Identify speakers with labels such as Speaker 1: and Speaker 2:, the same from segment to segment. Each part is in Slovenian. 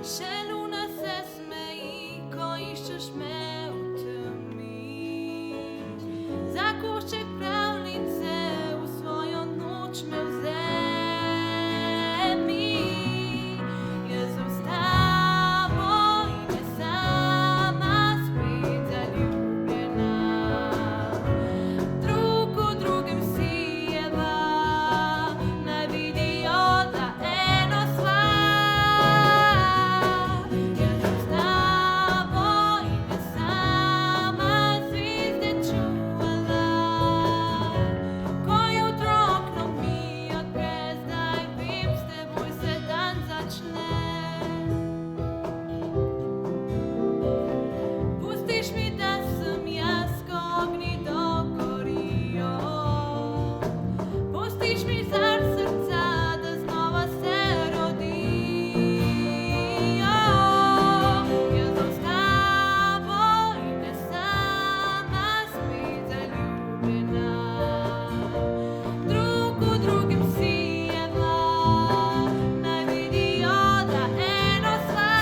Speaker 1: Še luna se smeji, ko iščeš me v temi. Za košček pravljice v svojo noč me vzemi. Jaz sem s tabo in ne sama spet zaljubljena. Drug v drugem sijeva, naj vidijo, da eno sva. Jaz sem s tabo in ne sama zvezde čuvala. Ko je otrok novi odpre, zdaj vem, s teboj se dan začne. Pustiš mi, da sem jaz, ko ognji dogorijo. Pustiš mi žar srca, da znova se rodijo. Jaz sem s tabo in ne sama spet zaljubljena. Drug v drugem sijeva, naj vidijo, da eno sva.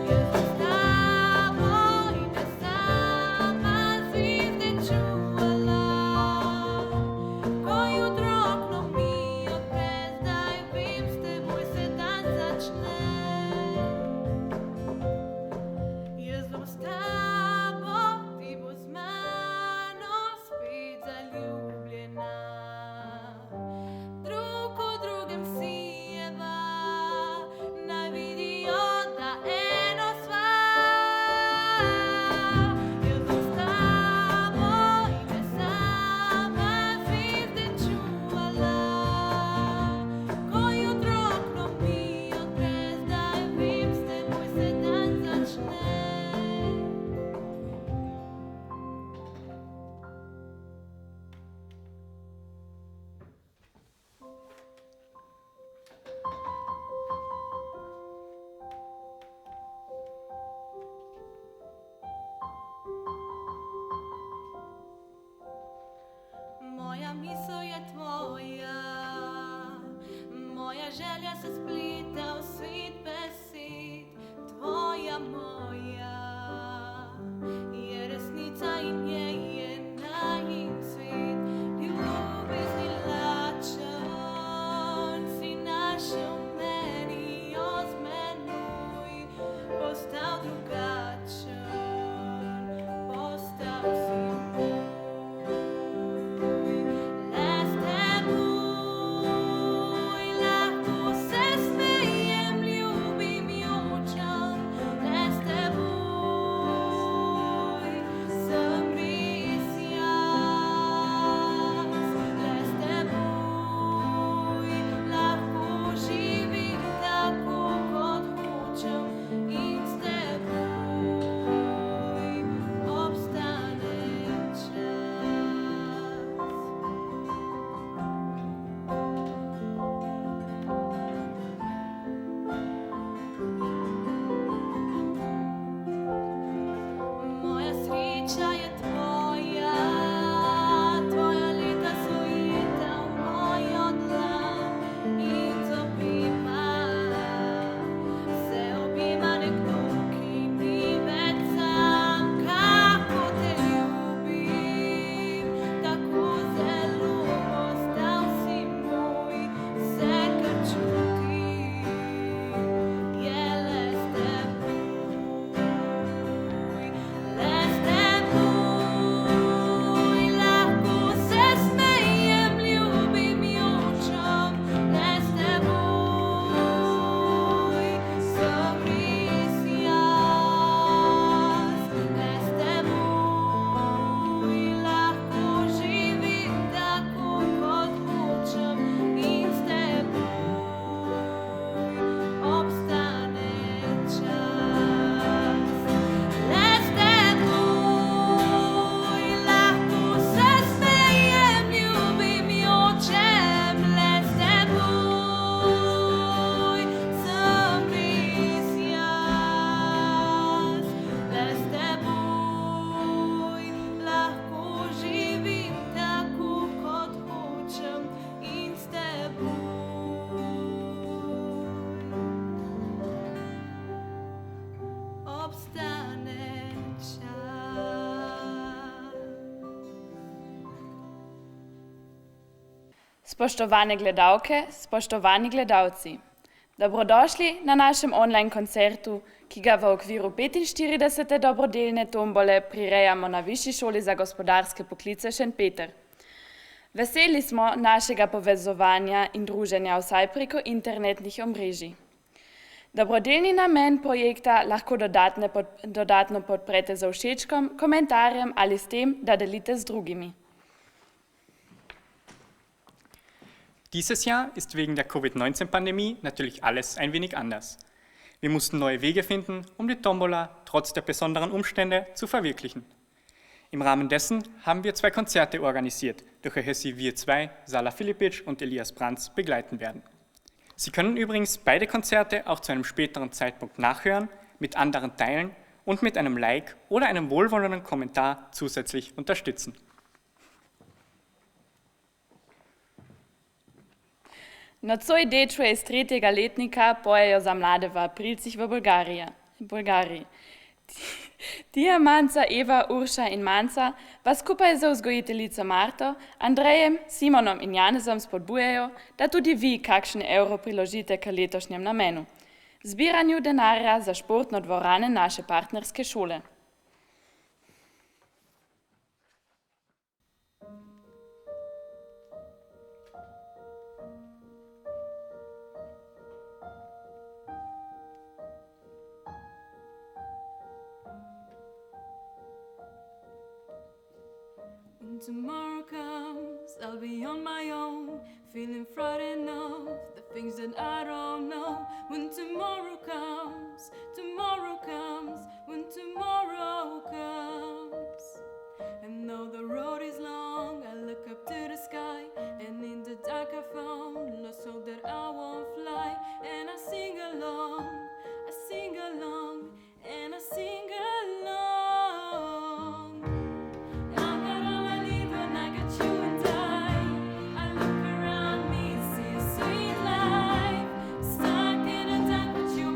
Speaker 1: Jaz sem s tabo in ne sama zvezde čuvala. Ko je otrok novi odpre, zdaj vem, s teboj se dan začne. Jaz bom s tabo, ti bo z mano spet zaljubljena. Drug v drugem sijeva, naj vidijo, da eno sva. Jaz bom s tabo in ne sama zvezde čuvala. Ko je otrok novi odpre, zdaj vem, s teboj se dan začne. Moja misel je tvoja, moja želja se spleta v svet besed. Tvoja, moja, je resnica in njej je najin cvet. Ljubezni lačen si našel meni, jo zmenuj, postal drugačen, postal si moj. Le s teboj lahko se smejem, ljubim, jočem. Le s teboj sem Spoštovane gledalke, spoštovani gledalci, dobrodošli na našem online koncertu, ki ga v okviru 45. dobrodelne tombole prirejamo na Višji šoli za gospodarske poklice Šentpeter. Veseli smo našega povezovanja in druženja vsaj preko internetnih omrežij. Dobrodelni namen projekta lahko dodatno podprete z všečkom, komentarjem ali s tem, da delite z drugimi.
Speaker 2: Dieses Jahr ist wegen der Covid-19-Pandemie natürlich alles ein wenig anders. Wir mussten neue Wege finden, um die Tombola trotz der besonderen Umstände zu verwirklichen. Im Rahmen dessen haben wir 2 Konzerte organisiert, durch welche Sie wir 2, Sala Filipic und Elias Brands, begleiten werden. Sie können übrigens beide Konzerte auch zu einem späteren Zeitpunkt nachhören, mit anderen teilen und mit einem Like oder einem wohlwollenden Kommentar zusätzlich unterstützen.
Speaker 1: Nocoj dečve iz 3. letnika pojejo za mlade v aprilcih v Bolgariji. Tija, Manca, Eva, Urša in Manca vas skupaj z vzgojiteljico Marto, Andrejem, Simonom in Janezom spodbujajo, da tudi vi kakšen evro priložite k letošnjem namenu, zbiranju denarja za športno dvorane naše partnerske šole.
Speaker 3: When tomorrow comes, I'll be on my own, feeling frightened of the things that I don't know. When tomorrow comes, when tomorrow comes. And though the road is long, I look up to the sky, and in the dark I found lost hope that I won't fly. And I sing along, and I sing along. You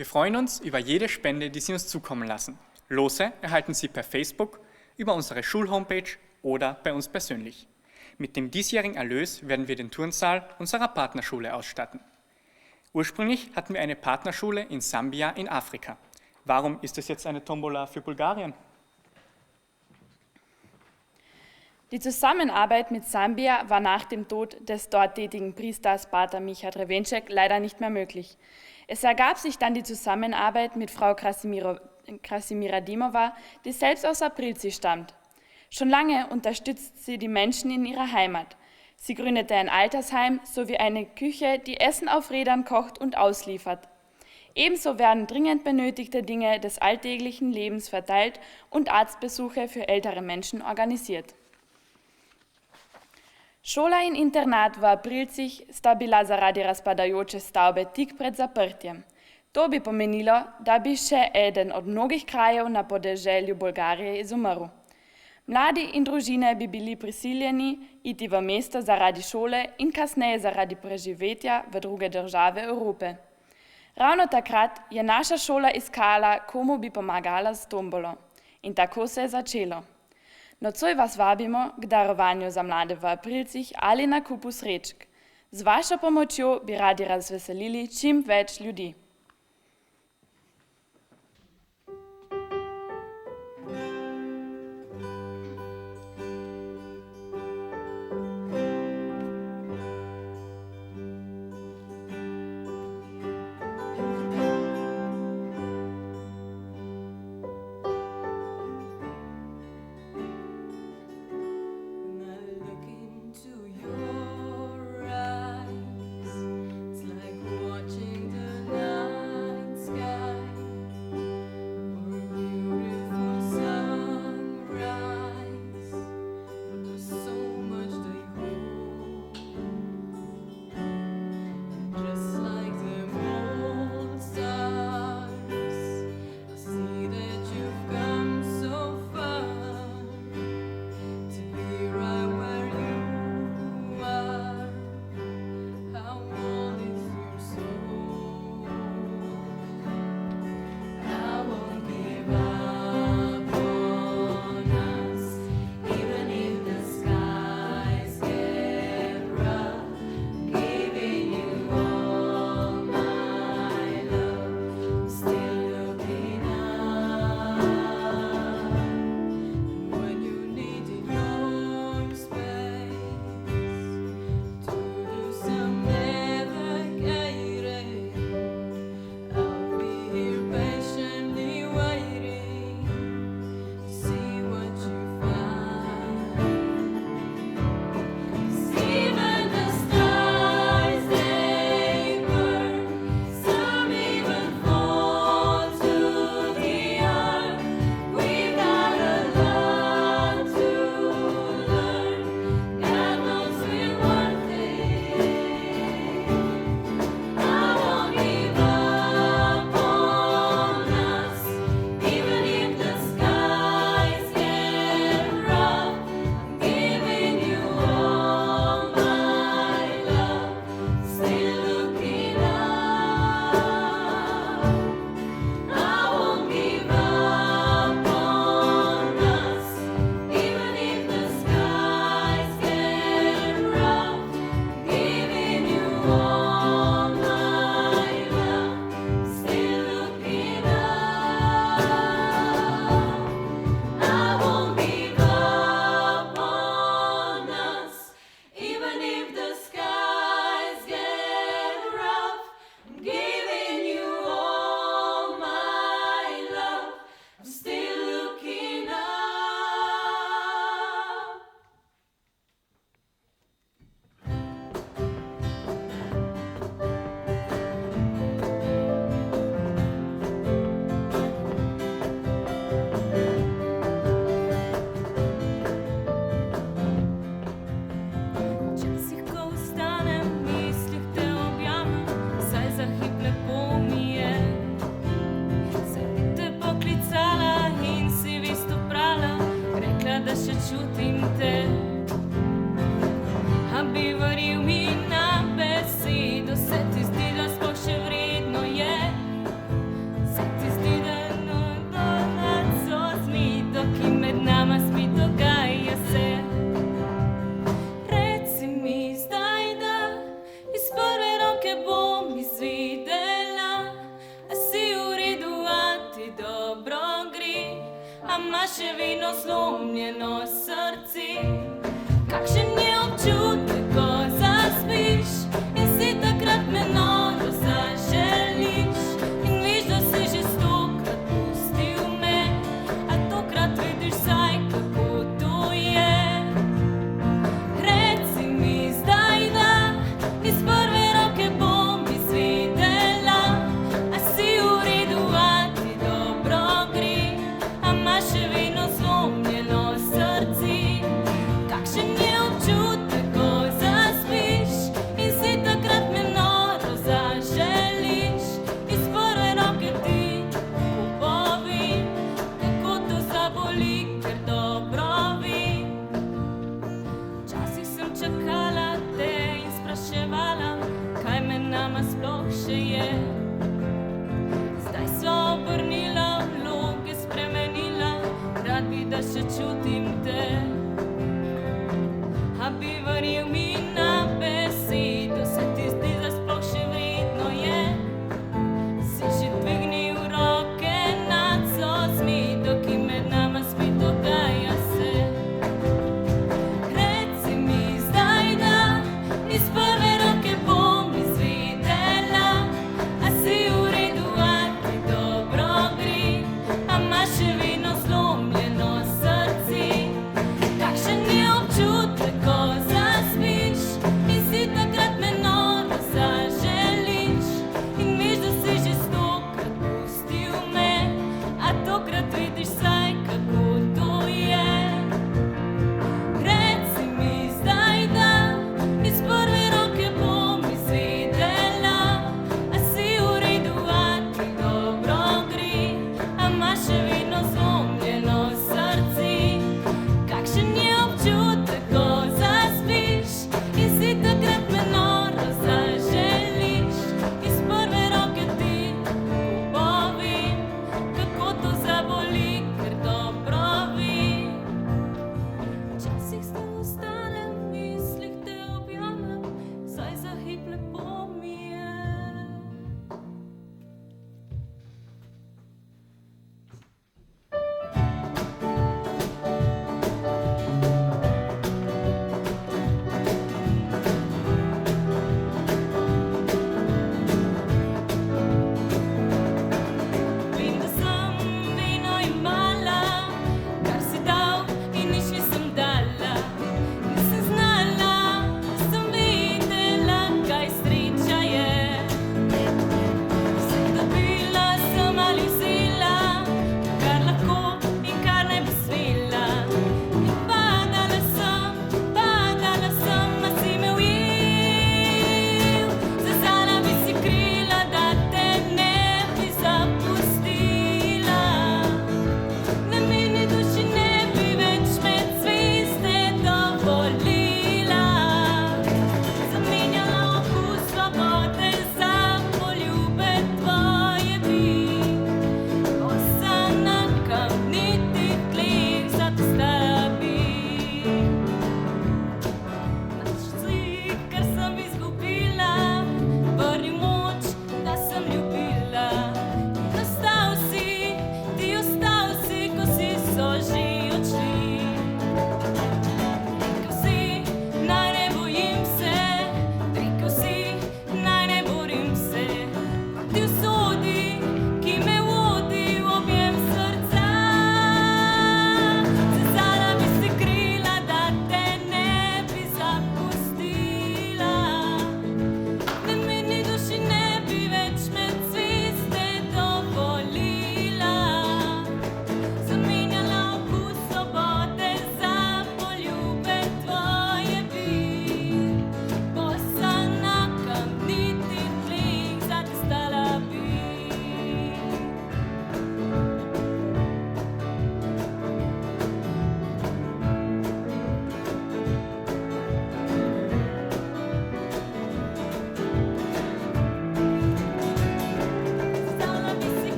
Speaker 2: Wir freuen uns über jede Spende, die Sie uns zukommen lassen. Lose erhalten Sie per Facebook, über unsere Schulhomepage oder bei uns persönlich. Mit dem diesjährigen Erlös werden wir den Turnsaal unserer Partnerschule ausstatten. Ursprünglich hatten wir eine Partnerschule in Sambia in Afrika. Warum ist es jetzt eine Tombola für Bulgarien?
Speaker 4: Die Zusammenarbeit mit Sambia war nach dem Tod des dort tätigen Priesters Pater Micha Drevenček leider nicht mehr möglich. Es ergab sich dann die Zusammenarbeit mit Frau Krasimira Dimova, die selbst aus Aprilci stammt. Schon lange unterstützt sie die Menschen in ihrer Heimat. Sie gründete ein Altersheim sowie eine Küche, die Essen auf Rädern kocht und ausliefert. Ebenso werden dringend benötigte Dinge des alltäglichen Lebens verteilt und Arztbesuche für ältere Menschen organisiert. Šola in internat v Aprilcih sta bila zaradi razpadajoče stavbe tik pred zaprtjem. To bi pomenilo, da bi še eden od mnogih krajev na podeželju Bolgarije izumrl. Mladi in družine bi bili prisiljeni iti v mesto zaradi šole in kasneje zaradi preživetja v druge države Evrope. Ravno takrat je naša šola iskala, komu bi pomagala s tombolo. In tako se je začelo. Nocoj vas vabimo k darovanju za mlade v Aprilcih ali nakupu srečk. Z vašo pomočjo bi radi razveselili čim več ljudi.
Speaker 1: še vedno slomljeno srce. Kakšen je občutek, ko zaspiš in si takrat me noro zaželiš in veš, da si že stokrat pustil me, a tokrat vidiš saj, kako to je. Reci mi zdaj, da iz prve roke bom izvedela, a si v redu, a ti dobro gre, a imaš še vedno zlomljeno srce. Kakšen je občutek, ko zaspiš in si takrat me noro zaželiš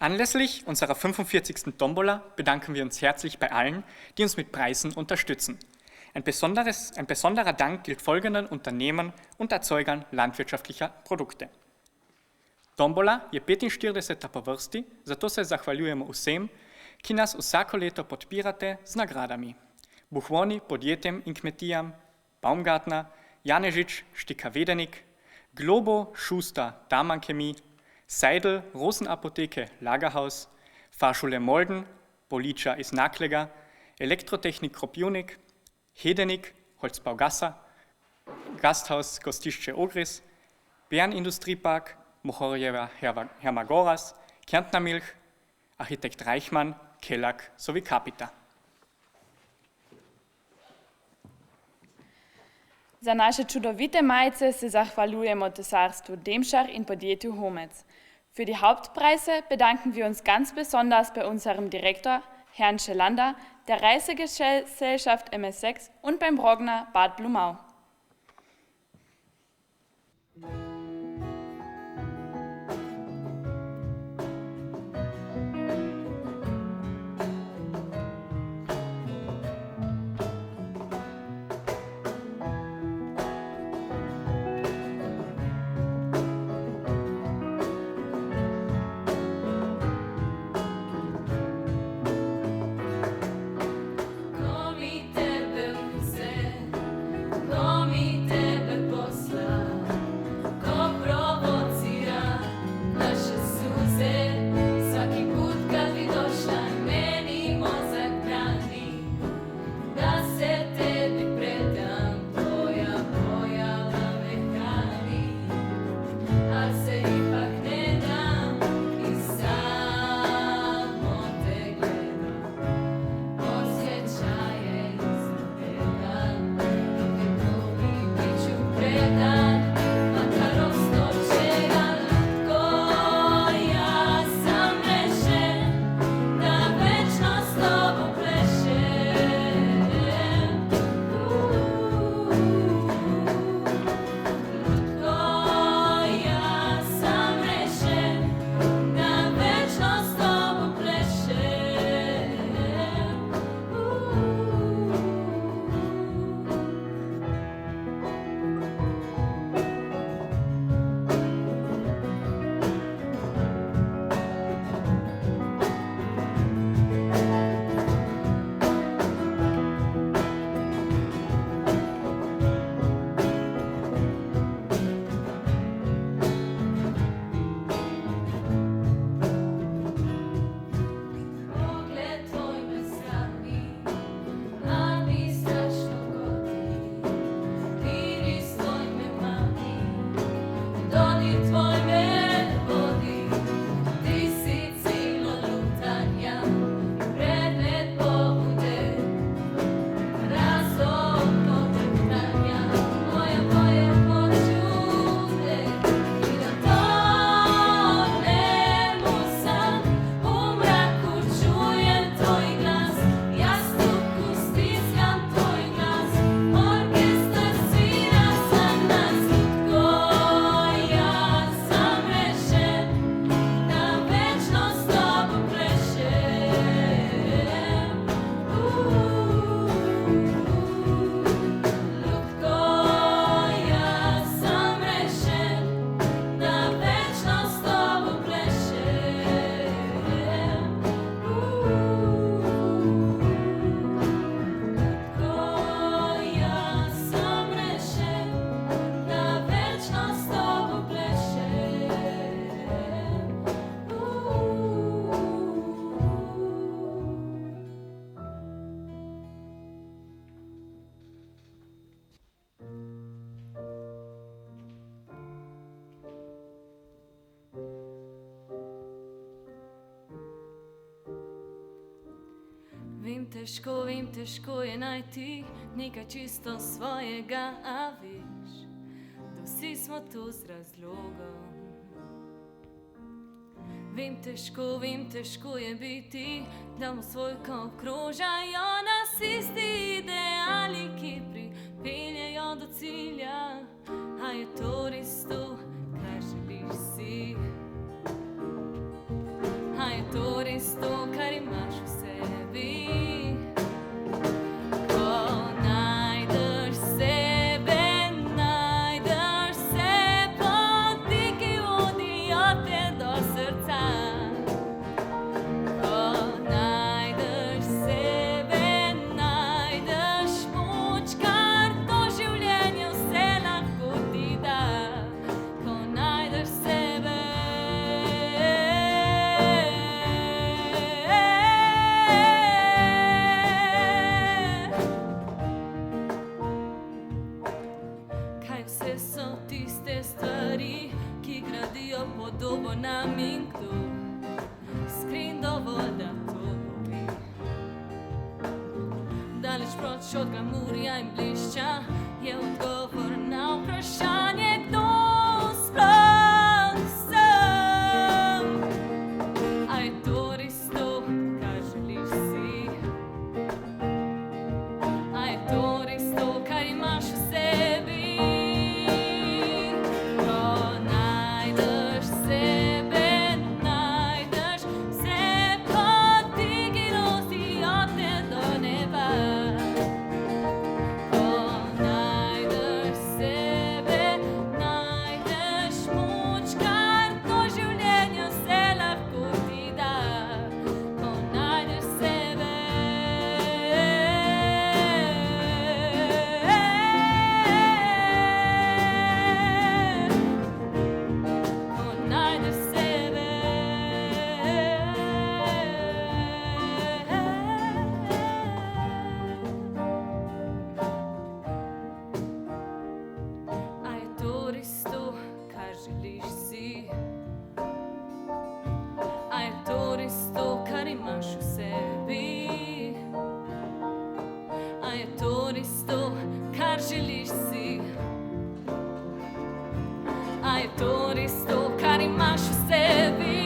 Speaker 2: Anlässlich unserer 45. Tombola bedanken wir uns herzlich bei allen, die uns mit Preisen unterstützen. Ein besonderer Dank gilt folgenden Unternehmen und Erzeugern landwirtschaftlicher Produkte. Tombola je 45. po vrsti, zato se zahvaljujemo vsem, ki nas vsako leto podpirate z nagradami. Buhvoni podjetjem in kmetijam, Baumgartner, Janežič, Štika Vedenik, Globo, Schuster, Daman Chemie, Seidel, Rosenapotheke, Lagerhaus, Fahrschule Molden, Poliča iz Naklega, Elektrotechnik Kropjunik, Hedenik, Holzbau Gassa, Gasthaus Gostišče Ogris, Bärenindustriepark, Mohorjeva Hermagoras, Kärntner Milch, Architekt Reichmann, Kellag sowie Capita.
Speaker 4: Za naše čudovite majice se zahvaljujemo Tesarstvu Demschar in podjetju Homec. Für die Hauptpreise bedanken wir uns ganz besonders bei unserem Direktor, Herrn Schelander, der Reisegesellschaft MS6 und beim Brogner Bad Blumau.
Speaker 3: Vem, težko je najti nekaj čisto svojega, a veš, da vsi smo tu z razlogom. Vem, težko je biti, da mu svojko obkrožajo nas isti ideali, ki pripeljejo do cilja, a je to res to, kar želiš si. A je kdo bo nam in kdo skrin dovolj, da to pove. Daleč proč od glamurja in blišča je odgovor na vprašanje, kdo sploh sem. A je to res to, kar želiš si? A je to res to, kar imaš v sebi?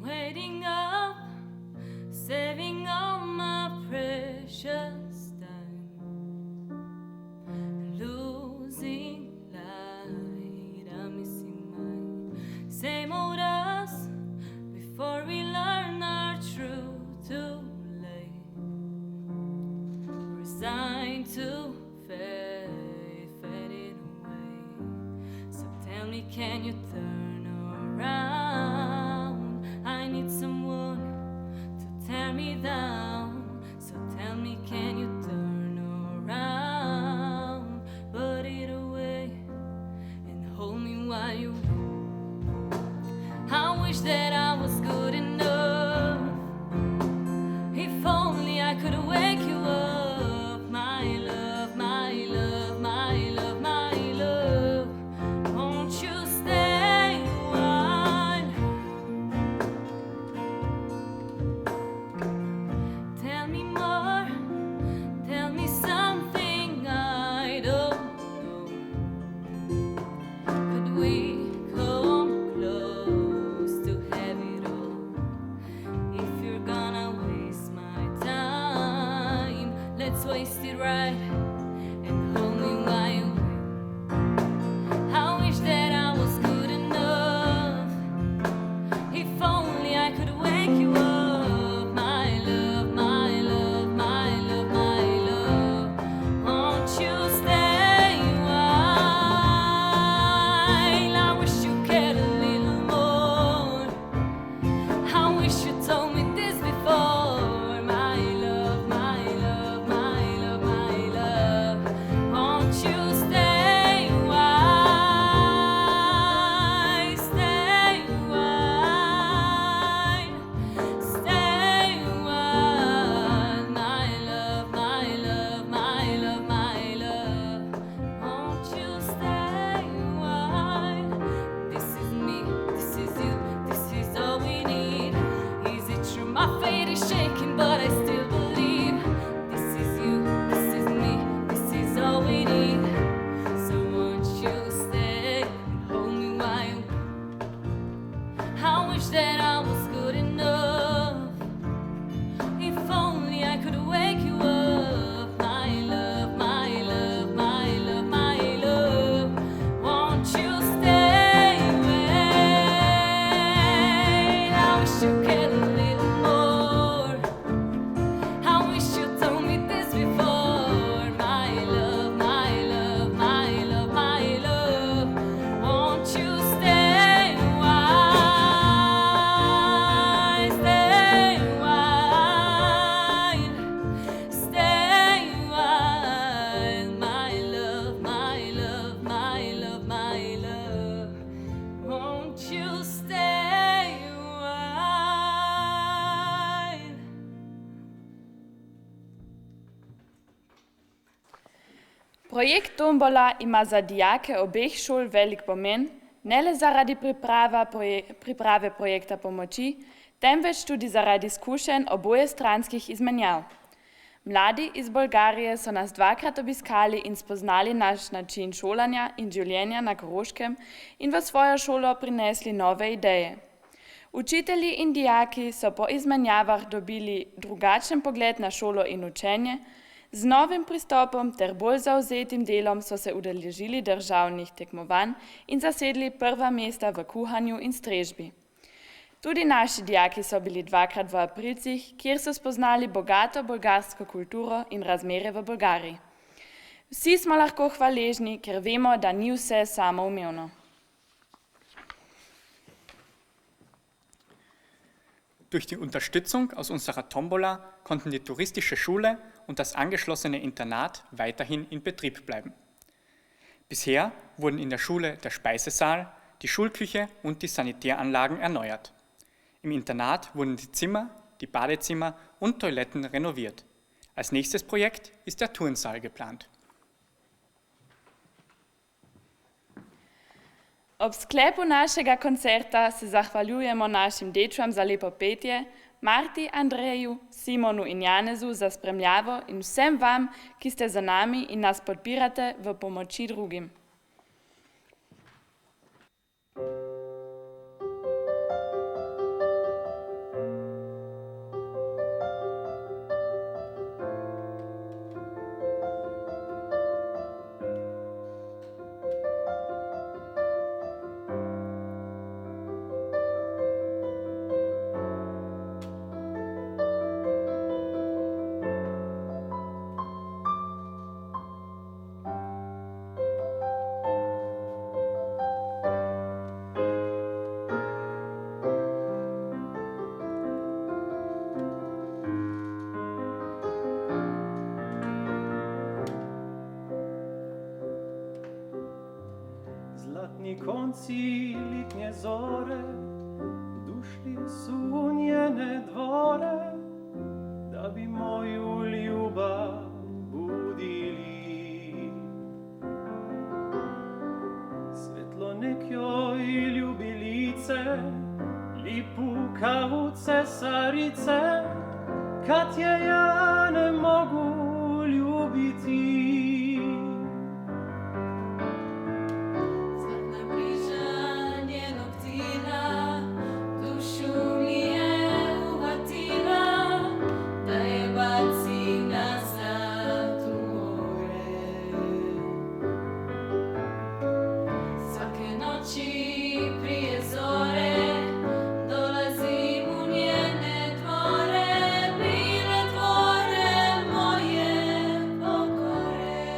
Speaker 3: Waiting up, saving all my precious time, losing light, I'm missing mine. Same old us, before we learn our truth too late. Resigned to fade, fading away. So tell me, can you turn around? I need someone to tear me down. So tell me, can you turn around? Put it away and hold me while you walk. I wish that I was good enough. If only I could wake you up, my love, wish that I was good enough. If only I could wake you up, my love, my love, my love, my love. Won't you stay away? I wish you cared a little more. I wish you told me this before, my love, my love, my love, my love. Won't you stay wide, stay wide, stay wide, my love, my love, my love, my love. Won't you stay wide?
Speaker 4: Projekt Tombola ima za dijake obeh šol velik pomen, ne le zaradi priprave projekta pomoči, temveč tudi zaradi izkušenj obojestranskih izmenjav. Mladi iz Bolgarije so nas dvakrat obiskali in spoznali naš način šolanja in življenja na Koroškem in v svojo šolo prinesli nove ideje. Učitelji in dijaki so po izmenjavah dobili drugačen pogled na šolo in učenje, z novim pristopom ter bolj zavzetim delom so se udeležili državnih tekmovanj in zasedli prva mesta v kuhanju in strežbi. Tudi naši dijaki so bili dvakrat v Aprilcih, kjer so spoznali bogato bolgarsko kulturo in razmere v Bolgariji. Vsi smo lahko hvaležni, ker vemo, da ni vse samoumevno.
Speaker 2: Durch die Unterstützung aus unserer Tombola konnten die touristische Schule und das angeschlossene Internat weiterhin in Betrieb bleiben. Bisher wurden in der Schule der Speisesaal, die Schulküche und die Sanitäranlagen erneuert. Im Internat wurden die Zimmer, die Badezimmer und Toiletten renoviert. Als nächstes Projekt ist der Turnsaal geplant.
Speaker 4: Ob sklepu našega koncerta se zahvaljujemo našim dečkom za lepo petje, Marti, Andreju, Simonu in Janezu za spremljavo in vsem vam, ki ste za nami in nas podpirate v pomoči drugim.
Speaker 5: Zlatni konci letnje zore, dušli su u njene dvore, da bi moju ljubav budili. Svetlo nek joj ljubi lice, lipu kao cesarice, kad je ja ne mogu ljubiti.
Speaker 3: Dvore, moje pokore.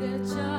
Speaker 3: deča